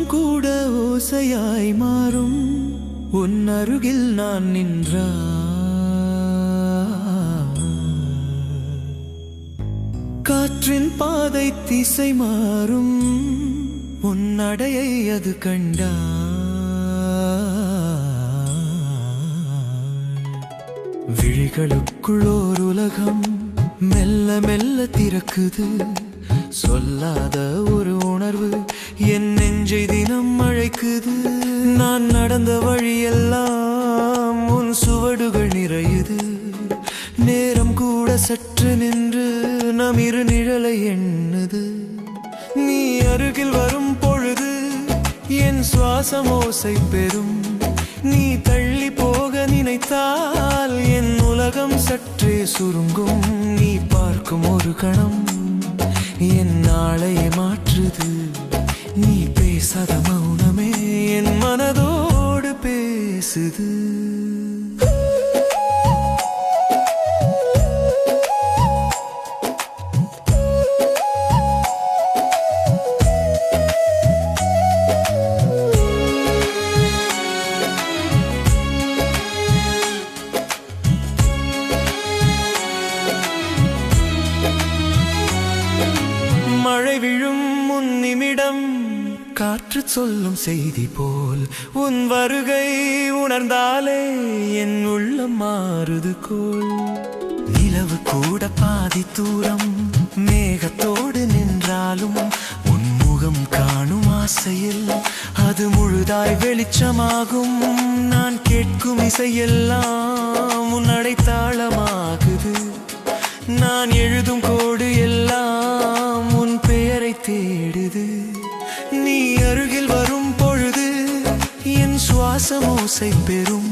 வானம் கூட ஓசையாய் மாறும் உன் அருகில் நான் நின்றால். காற்றின் பாதை திசை மாறும் உன் நடையை அது கண்டால். விழிகளுக்குள் ஓர் உலகம் மெல்ல மெல்ல திறக்குது. சொல்லாத ஒரு உணர்வு என் நெஞ்சை தினம் அழைக்குது. நான் நடந்த வழியெல்லாம் உன் சுவடுகள் நிறையுது. நேரம் கூட சற்று நின்று நம் இரு நிழலை எண்ணுது. நீ அருகில் வரும் பொழுது என் சுவாசம் ஓசை பெறும். நீ தள்ளி போக நினைத்தால் என் உலகம் சற்றே சுருங்கும். நீ பார்க்கும் ஒரு கணம் என் நாளையை மாற்றுது. நீ பேசாத மௌனமே என் மனதோடு பேசுது. மழை விழும் முன் நிமிடம் காற்று சொல்லும் செய்தி போல் உன் வருகை உணர்ந்தாலே என் உள்ளம் மாறுது கோல். நிலவு கூட பாதி தூரம் மேகத்தோடு நின்றாலும் உன் முகம் காணும் ஆசையில் அது முழுதாய் வெளிச்சமாகும். நான் கேட்கும் இசையெல்லாம் உன் அடைத்தாளமாகுது. நான் எழுதும் கோடு எல்லாம் உன் பெயரை தேடுது. நீ அருகில் வரும் பொழுது என் சுவாசம் ஓசை பெறும்.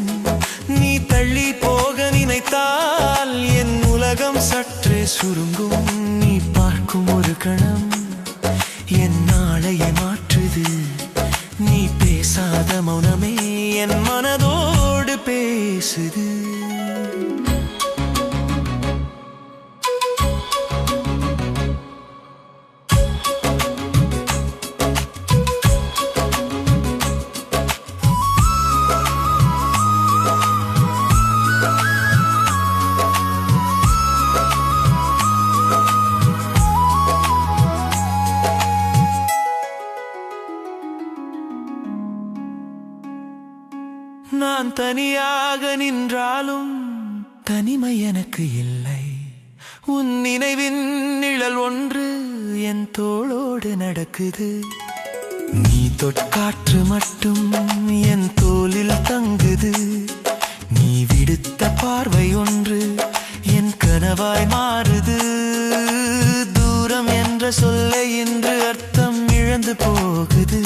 நீ தள்ளி போக நினைத்தால் என் உலகம் சற்றே சுருங்கும். நீ பார்க்கும் ஒரு கணம் என் நாளையை மாற்றுது. நீ பேசாத மௌனமே என் மனதோடு பேசுது. நான் தனியாக நின்றாலும் தனிமை எனக்கு இல்லை. உன் நினைவின் நிழல் ஒன்று என் தோளோடு நடக்குது. நீ தொட்காற்று மட்டும் என் தோளில் தங்குது. நீ விடுத்த பார்வை ஒன்று என் கனவாய் மாறுது. தூரம் என்ற சொல்லை இன்று அர்த்தம் இழந்து போகுது.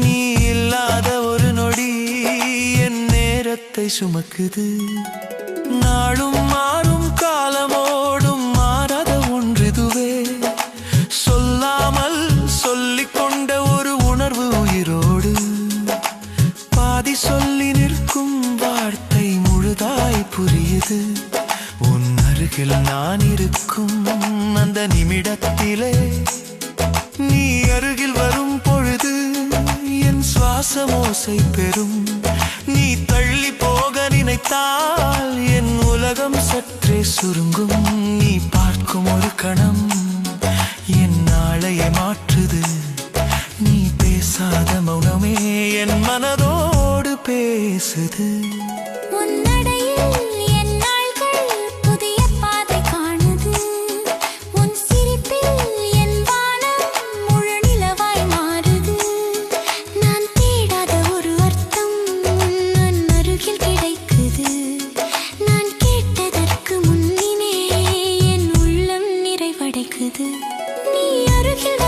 நீ இல்லாத ஒரு நொடி என் நேரத்தை சுமக்குது. நாளும் மாறும் காலமோடும் மாறாத ஒன்றிதுவே. சொல்லாமல் சொல்லிக் கொண்ட ஒரு உணர்வு உயிரோடு பாதி சொல்லி நிற்கும் வார்த்தை முழுதாய் புரியுது. உன் அருகில் நான் இருக்கும் அந்த நிமிடத்திலே நீ அருகில் வரும் பொழுது என் சுவாசம் ஓசை பெறும். நீ தள்ளி போக நினைத்தால் என் உலகம் சற்றே சுருங்கும். நீ பார்க்கும் ஒரு கணம் என் நாளையை மாற்றுது. நீ பேசாத மௌனமே என் மனதோடு பேசுது. நீ அருகில்